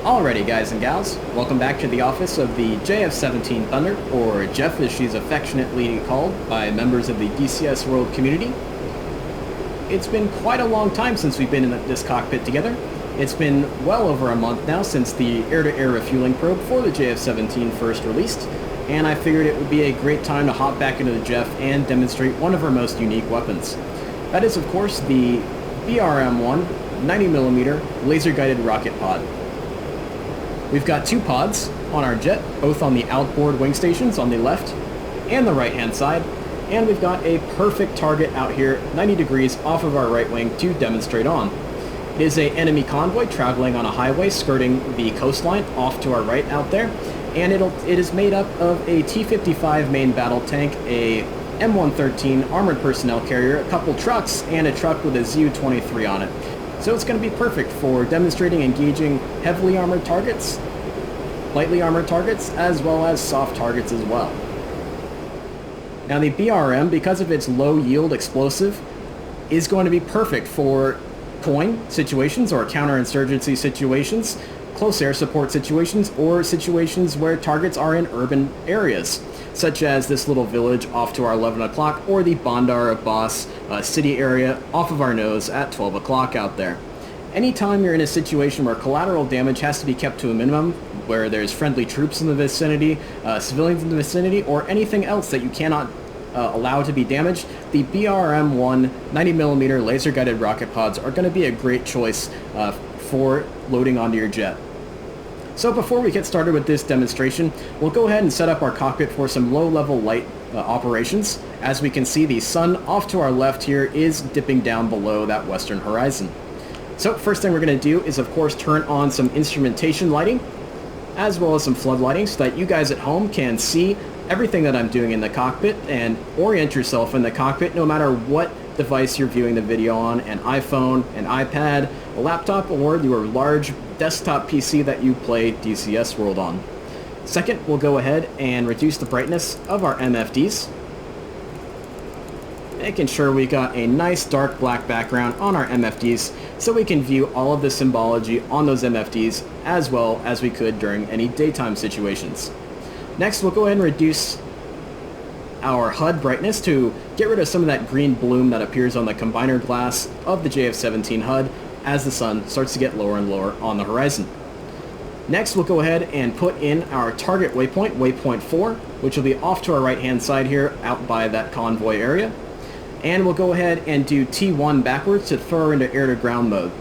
Alrighty guys and gals, welcome back to the office of the JF-17 Thunder, or Jeff as she's affectionately called by members of the DCS world community. It's been quite a long time since we've been in this cockpit together. It's been well over a month now since the air-to-air refueling probe for the JF-17 first released, and I figured it would be a great time to hop back into the Jeff and demonstrate one of our most unique weapons. That is of course the BRM-1 90mm laser-guided rocket pod. We've got two pods on our jet, both on the outboard wing stations on the left and the right hand side, and we've got a perfect target out here 90 degrees off of our right wing to demonstrate on. It is an enemy convoy traveling on a highway skirting the coastline off to our right out there, and it is made up of a T-55 main battle tank, a M113 armored personnel carrier, a couple trucks, and a truck with a ZU-23 on it. So it's going to be perfect for demonstrating engaging heavily armored targets, lightly armored targets, as well as soft targets as well. Now the BRM, because of its low yield explosive, is going to be perfect for coin situations or counterinsurgency situations, close air support situations, or situations where targets are in urban areas, such as this little village off to our 11 o'clock, or the Bandar Abbas city area off of our nose at 12 o'clock out there. Anytime you're in a situation where collateral damage has to be kept to a minimum, where there's friendly troops in the vicinity, civilians in the vicinity, or anything else that you cannot allow to be damaged, the BRM-1 90mm laser-guided rocket pods are going to be a great choice for loading onto your jet. So before we get started with this demonstration, we'll go ahead and set up our cockpit for some low-level light operations. As we can see, the sun off to our left here is dipping down below that western horizon. So first thing we're going to do is of course turn on some instrumentation lighting, as well as some flood lighting, so that you guys at home can see everything that I'm doing in the cockpit and orient yourself in the cockpit no matter what device you're viewing the video on, an iPhone, an iPad, a laptop, or your large desktop PC that you play DCS World on. Second, we'll go ahead and reduce the brightness of our MFDs, making sure we got a nice dark black background on our MFDs so we can view all of the symbology on those MFDs as well as we could during any daytime situations. Next, we'll go ahead and reduce our HUD brightness to get rid of some of that green bloom that appears on the combiner glass of the JF-17 HUD as the sun starts to get lower and lower on the horizon. Next, we'll go ahead and put in our target waypoint, waypoint 4, which will be off to our right hand side here out by that convoy area. And we'll go ahead and do T1 backwards to throw her into air-to-ground mode.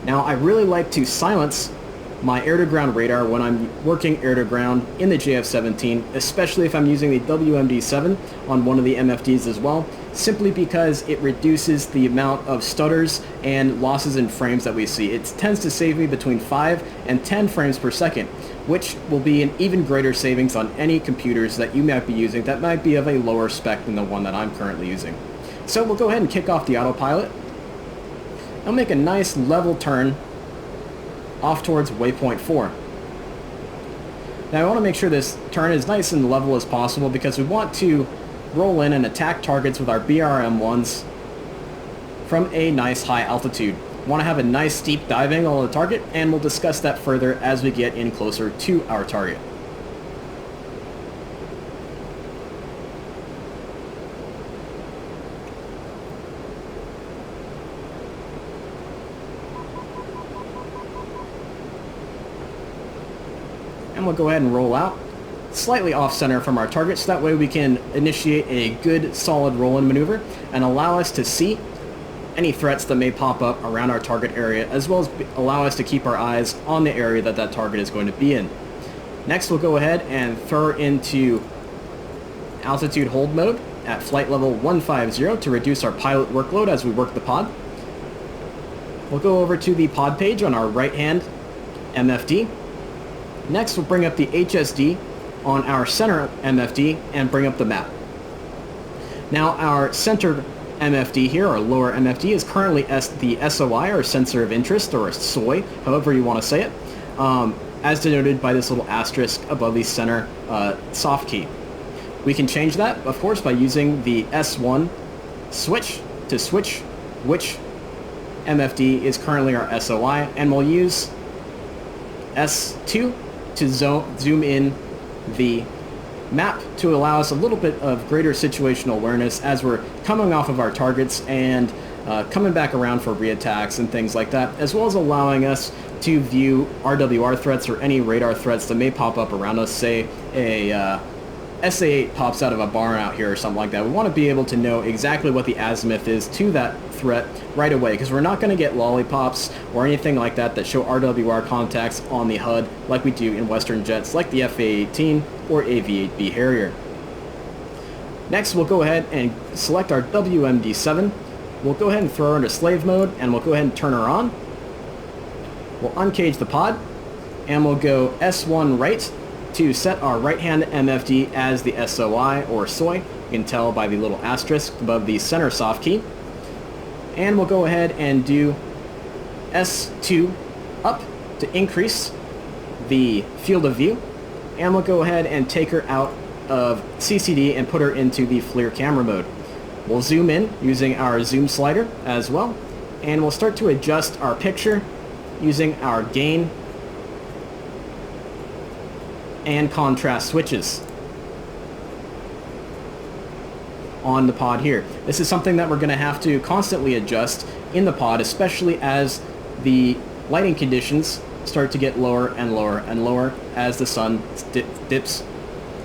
Now, I really like to silence my air-to-ground radar when I'm working air-to-ground in the JF-17, especially if I'm using the WMD7 on one of the MFDs as well, simply because it reduces the amount of stutters and losses in frames that we see. It tends to save me between 5 and 10 frames per second, which will be an even greater savings on any computers that you might be using that might be of a lower spec than the one that I'm currently using. So we'll go ahead and kick off the autopilot. I'll make a nice level turn off towards waypoint 4. Now I want to make sure this turn is nice and level as possible because we want to roll in and attack targets with our BRM-1s from a nice high altitude. We want to have a nice steep dive angle on the target, and we'll discuss that further as we get in closer to our target. And we'll go ahead and roll out slightly off center from our target, so that way we can initiate a good solid roll-in maneuver and allow us to see any threats that may pop up around our target area, as well as allow us to keep our eyes on the area that that target is going to be in. Next, we'll go ahead and throw her into altitude hold mode at flight level 150 to reduce our pilot workload as we work the pod. We'll go over to the pod page on our right hand MFD. Next, we'll bring up the HSD on our center MFD and bring up the map. Now, our center MFD here, our lower MFD, is currently the SOI, or sensor of interest, or a SOI, however you want to say it, as denoted by this little asterisk above the center soft key. We can change that, of course, by using the S1 switch to switch which MFD is currently our SOI, and we'll use S2 to zoom in the map to allow us a little bit of greater situational awareness as we're coming off of our targets and coming back around for reattacks and things like that, as well as allowing us to view RWR threats or any radar threats that may pop up around us. Say a SA-8 pops out of a barn out here or something like that. We want to be able to know exactly what the azimuth is to that threat right away, because we're not going to get lollipops or anything like that that show RWR contacts on the HUD like we do in Western jets like the FA-18 or AV-8B Harrier. Next, we'll go ahead and select our WMD-7. We'll go ahead and throw her into slave mode, and we'll go ahead and turn her on. We'll uncage the pod, and we'll go S1 right to set our right-hand MFD as the SOI or SOI. You can tell by the little asterisk above the center soft key. And we'll go ahead and do S2 up to increase the field of view. And we'll go ahead and take her out of CCD and put her into the FLIR camera mode. We'll zoom in using our zoom slider as well. And we'll start to adjust our picture using our gain and contrast switches on the pod here. This is something that we're going to have to constantly adjust in the pod, especially as the lighting conditions start to get lower and lower and lower as the sun dips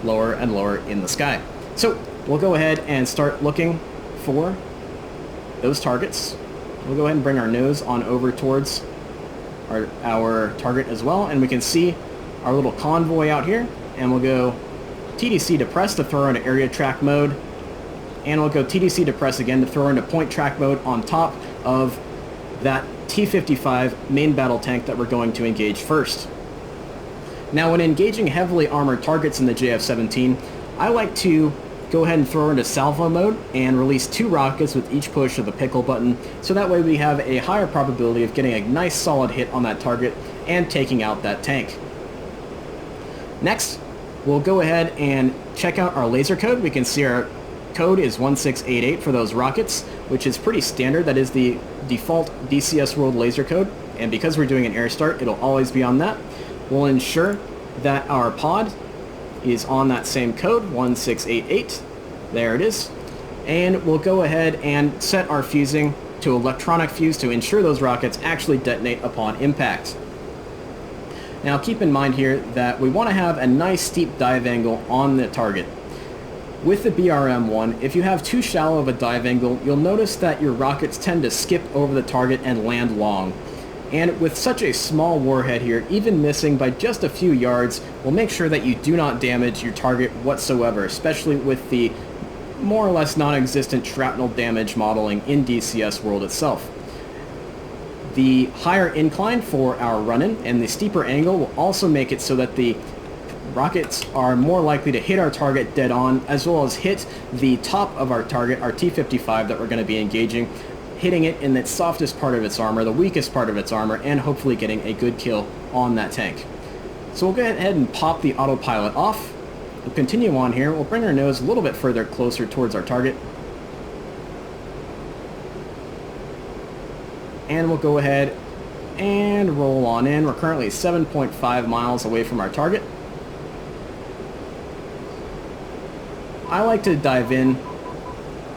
lower and lower in the sky. So we'll go ahead and start looking for those targets. We'll go ahead and bring our nose on over towards our target as well, and we can see our little convoy out here, and we'll go TDC to press to throw her into area track mode, and we'll go TDC to press again to throw her into point track mode on top of that T-55 main battle tank that we're going to engage first. Now, when engaging heavily armored targets in the JF-17, I like to go ahead and throw her into salvo mode and release 2 rockets with each push of the pickle button, so that way we have a higher probability of getting a nice solid hit on that target and taking out that tank. Next, we'll go ahead and check out our laser code. We can see our code is 1688 for those rockets, which is pretty standard. That is the default DCS World laser code, and because we're doing an air start, it'll always be on that. We'll ensure that our pod is on that same code, 1688. There it is. And we'll go ahead and set our fusing to electronic fuse to ensure those rockets actually detonate upon impact. Now keep in mind here that we want to have a nice steep dive angle on the target. With the BRM-1, if you have too shallow of a dive angle, you'll notice that your rockets tend to skip over the target and land long. And with such a small warhead here, even missing by just a few yards will make sure that you do not damage your target whatsoever, especially with the more or less non-existent shrapnel damage modeling in DCS World itself. The higher incline for our run-in and the steeper angle will also make it so that the rockets are more likely to hit our target dead on, as well as hit the top of our target, our T-55 that we're going to be engaging, hitting it in the softest part of its armor, the weakest part of its armor, and hopefully getting a good kill on that tank. So we'll go ahead and pop the autopilot off. We'll continue on here. We'll bring our nose a little bit further closer towards our target. And we'll go ahead and roll on in. We're currently 7.5 miles away from our target. I like to dive in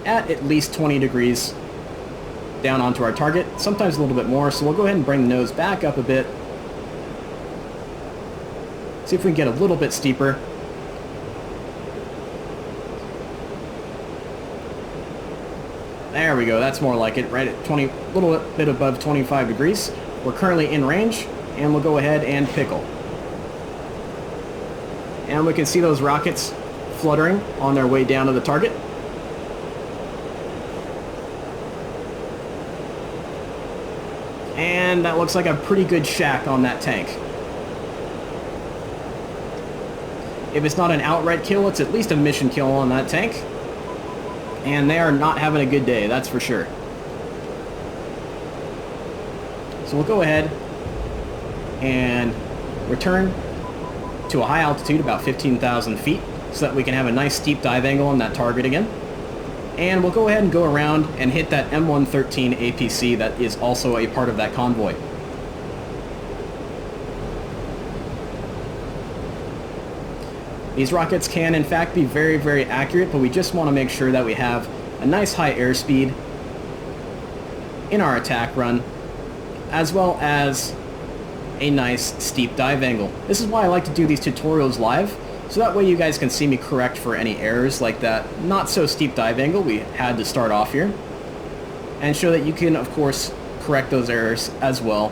at least 20 degrees down onto our target, sometimes a little bit more, so we'll go ahead and bring the nose back up a bit. See if we can get a little bit steeper. There we go, that's more like it, right at 20, a little bit above 25 degrees. We're currently in range, and we'll go ahead and pickle. And we can see those rockets fluttering on their way down to the target. And that looks like a pretty good shack on that tank. If it's not an outright kill, it's at least a mission kill on that tank. And they are not having a good day, that's for sure. So we'll go ahead and return to a high altitude, about 15,000 feet, so that we can have a nice steep dive angle on that target again. And we'll go ahead and go around and hit that M113 APC that is also a part of that convoy. These rockets can in fact be very, very accurate, but we just want to make sure that we have a nice high airspeed in our attack run, as well as a nice steep dive angle. This is why I like to do these tutorials live, so that way you guys can see me correct for any errors like that not so steep dive angle we had to start off here, and show that you can of course correct those errors as well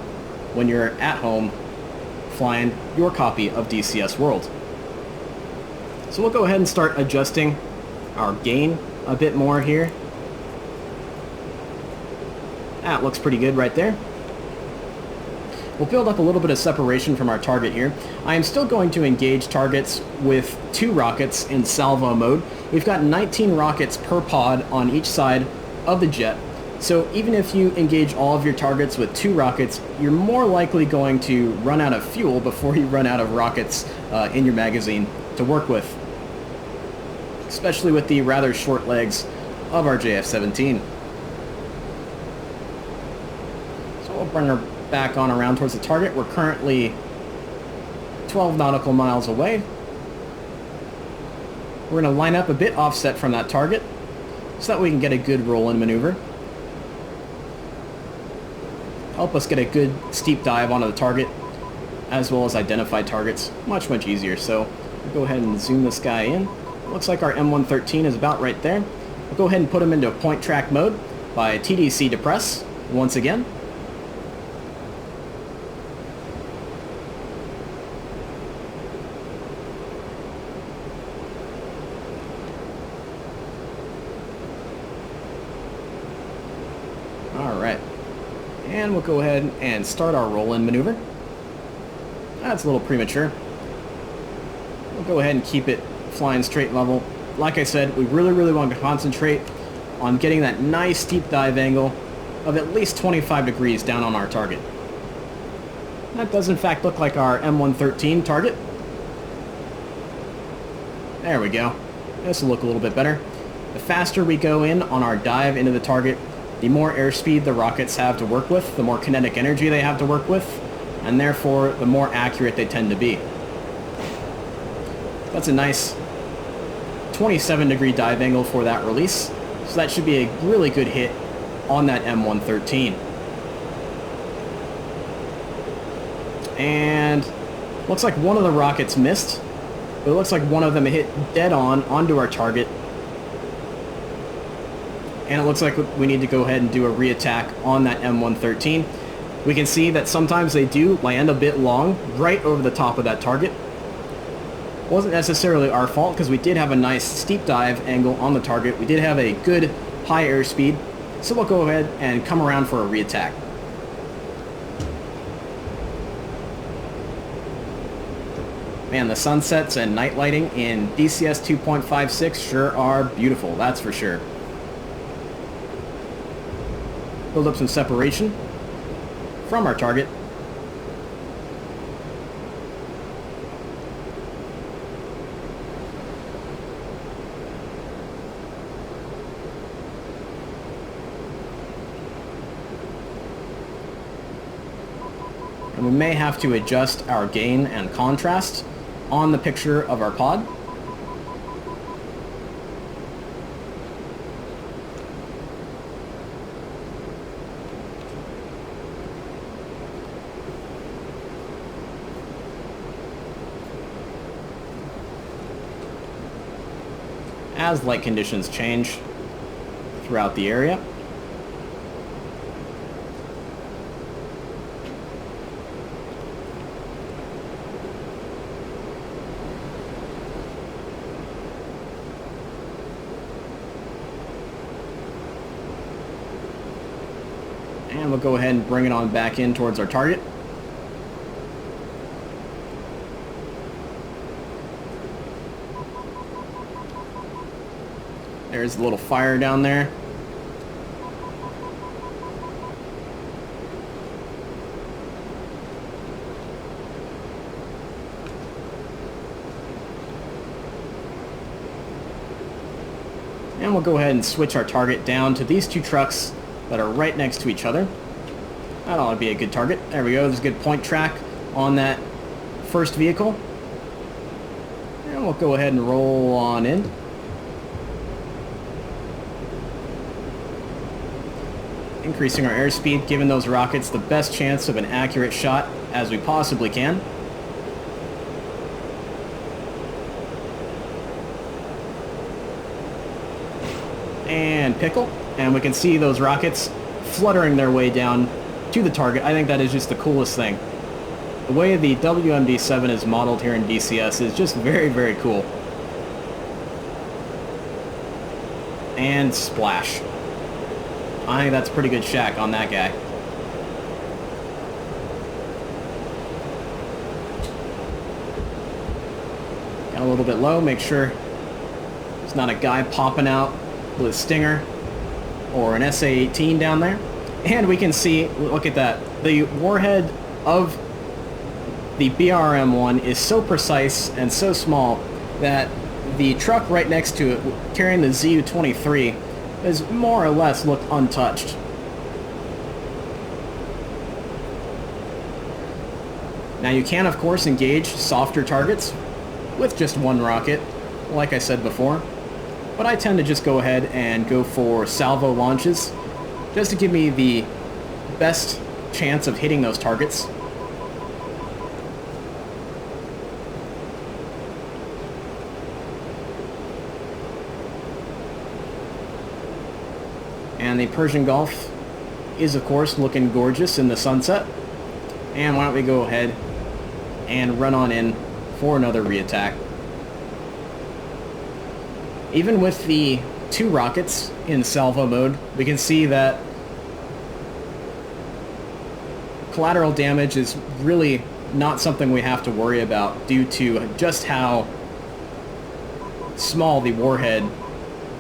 when you're at home flying your copy of DCS World. So we'll go ahead and start adjusting our gain a bit more here. That looks pretty good right there. We'll build up a little bit of separation from our target here. I am still going to engage targets with 2 rockets in salvo mode. We've got 19 rockets per pod on each side of the jet. So even if you engage all of your targets with 2 rockets, you're more likely going to run out of fuel before you run out of rockets in your magazine to work with, especially with the rather short legs of our JF-17. So we'll bring her back on around towards the target. We're currently 12 nautical miles away. We're going to line up a bit offset from that target so that we can get a good roll-in maneuver. Help us get a good steep dive onto the target, as well as identify targets much, much easier. So we'll go ahead and zoom this guy in. Looks like our M113 is about right there. We'll go ahead and put him into point track mode by TDC depress once again. Alright, and we'll go ahead and start our roll-in maneuver. That's a little premature. We'll go ahead and keep it flying straight level. Like I said, we really want to concentrate on getting that nice steep dive angle of at least 25 degrees down on our target. That does in fact look like our M113 target. There we go. This will look a little bit better. The faster we go in on our dive into the target, the more airspeed the rockets have to work with, the more kinetic energy they have to work with, and therefore the more accurate they tend to be. That's a nice 27 degree dive angle for that release, so that should be a really good hit on that M113. And looks like one of the rockets missed, but it looks like one of them hit dead on onto our target. And it looks like we need to go ahead and do a re-attack on that M113. We can see that sometimes they do land a bit long right over the top of that target. Wasn't necessarily our fault because we did have a nice steep dive angle on the target. We did have a good high airspeed, so we'll go ahead and come around for a re-attack. Man, the sunsets and night lighting in DCS 2.56 sure are beautiful, that's for sure. Build up some separation from our target. And we may have to adjust our gain and contrast on the picture of our pod. As light conditions change throughout the area. And we'll go ahead and bring it on back in towards our target. There's a little fire down there. And we'll go ahead and switch our target down to these 2 trucks that are right next to each other. That ought to be a good target. There we go. There's a good point track on that first vehicle. And And we'll go ahead and roll on in. Increasing our airspeed, giving those rockets the best chance of an accurate shot as we possibly can. And pickle, and we can see those rockets fluttering their way down to the target. I think that is just the coolest thing. The way the WMD-7 is modeled here in DCS is just very, very cool. And splash. I think that's a pretty good shack on that guy. Got a little bit low, make sure there's not a guy popping out with a Stinger or an SA-18 down there. And we can see, look at that, the warhead of the BRM-1 is so precise and so small that the truck right next to it, carrying the ZU-23, is more or less looked untouched. Now you can, of course, engage softer targets with just one rocket, like I said before. But I tend to just go ahead and go for salvo launches, just to give me the best chance of hitting those targets. And the Persian Gulf is, of course, looking gorgeous in the sunset. And why don't we go ahead and run on in for another re-attack. Even with the 2 rockets in salvo mode, we can see that collateral damage is really not something we have to worry about due to just how small the warhead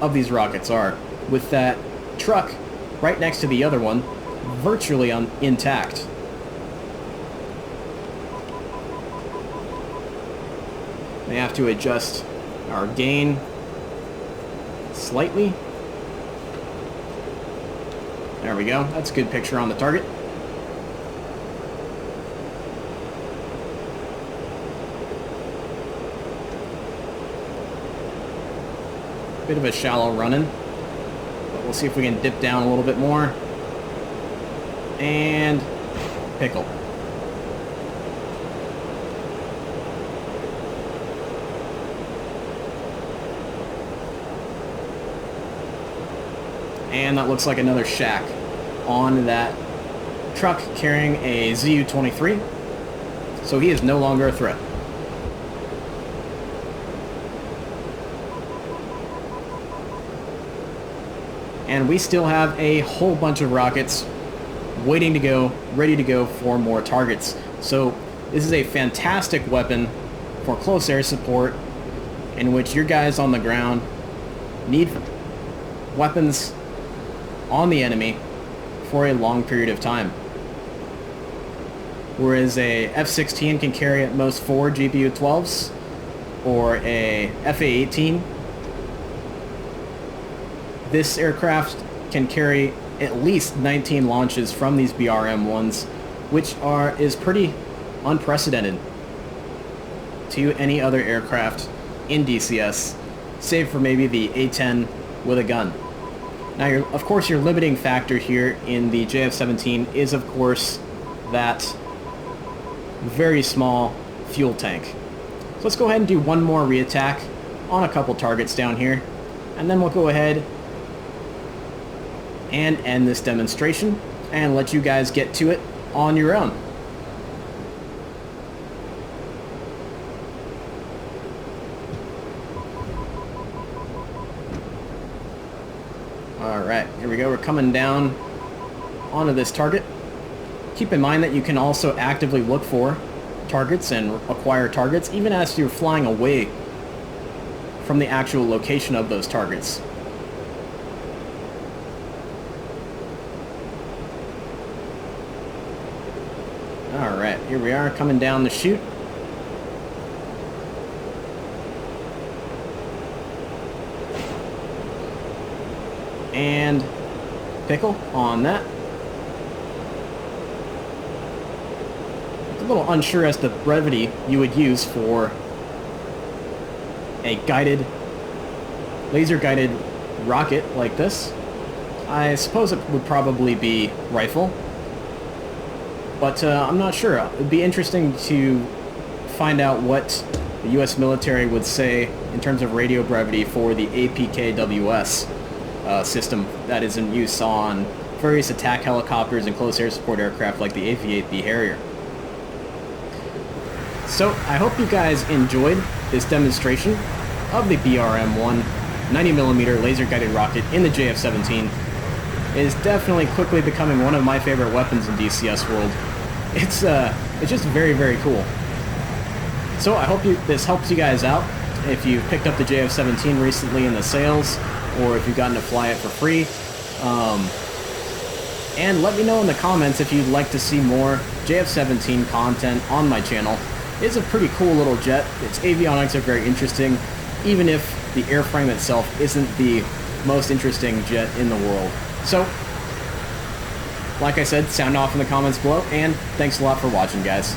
of these rockets are, with that truck right next to the other one virtually intact. We have to adjust our gain slightly. There we go. That's a good picture on the target. Bit of a shallow run-in, but we'll see if we can dip down a little bit more. And pickle. And that looks like another shack on that truck carrying a ZU-23. So he is no longer a threat. And we still have a whole bunch of rockets waiting to go, ready to go for more targets. So this is a fantastic weapon for close air support, in which your guys on the ground need weapons on the enemy for a long period of time. Whereas a F-16 can carry at most 4 GBU-12s, or a FA-18, this aircraft can carry at least 19 launches from these BRM-1s, which is pretty unprecedented to any other aircraft in DCS, save for maybe the A-10 with a gun. Now, of course, your limiting factor here in the JF-17 is, of course, that very small fuel tank. So let's go ahead and do one more re-attack on a couple targets down here, and then we'll go ahead and end this demonstration and let you guys get to it on your own. Alright, here we go. We're coming down onto this target. Keep in mind that you can also actively look for targets and acquire targets even as you're flying away from the actual location of those targets. Alright, here we are coming down the chute. And pickle on that. A little unsure as to the brevity you would use for a laser-guided rocket like this. I suppose it would probably be rifle, but I'm not sure. It'd be interesting to find out what the U.S. military would say in terms of radio brevity for the APKWS system that is in use on various attack helicopters and close air support aircraft like the AV-8B Harrier. So I hope you guys enjoyed this demonstration of the BRM-1 90mm laser-guided rocket in the JF-17. It is definitely quickly becoming one of my favorite weapons in DCS world. It's just very, very cool. So I hope this helps you guys out. If you picked up the JF-17 recently in the sales, or if you've gotten to fly it for free. And let me know in the comments if you'd like to see more JF-17 content on my channel. It's a pretty cool little jet. Its avionics are very interesting, even if the airframe itself isn't the most interesting jet in the world. So, like I said, sound off in the comments below, and thanks a lot for watching, guys.